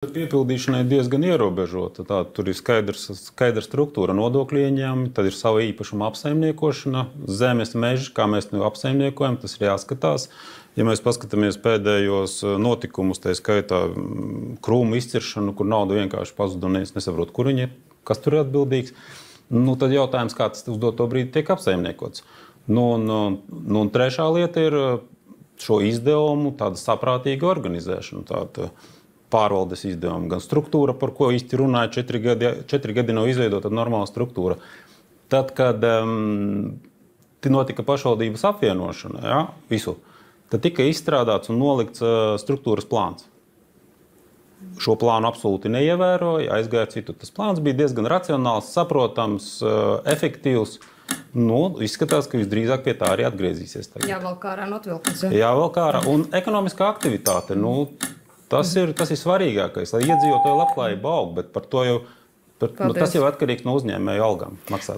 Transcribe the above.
Piepildīšana ir diezgan ierobežota. Tur ir skaidra struktūra nodokļu ieņēmumi, tad ir sava īpašuma apsaimniekošana, zemes meži, kā mēs to apsaimniekojam, tas ir jāskatās. Ja mēs paskatāmies pēdējos notikumus, tā skaitā krūmu izciršanu, kur nauda vienkārši pazuda un es nesaprotu, kur viņi ir, kas tur ir atbildīgs, tad jautājums, kā tas uz doto brīdi tiek apsaimniekots. Un trešā lieta ir šo izdevumu tāda saprātīga organizēšana, pārvaldes izdevumi, gan struktūra, par ko īsti runāja 4 gadi nav izveidota normāla struktūra. Tad, kad notika pašvaldības apvienošana, visu, tad tika izstrādāts un nolikts struktūras plāns. Šo plānu absolūti neievēroja, aizgāja citu. Tas plāns bija diezgan racionāls, saprotams, efektīvs. Izskatās, ka visdrīzāk pie tā arī atgriezīsies. Jāvelk ārā notvilkums. Jāvelk ārā. Un ekonomiskā aktivitāte, tas ir svarīgākais, lai iedzīvotāju labklājība aug, bet par to jau tas jau atkarīgs no uzņēmēju algām maksāt.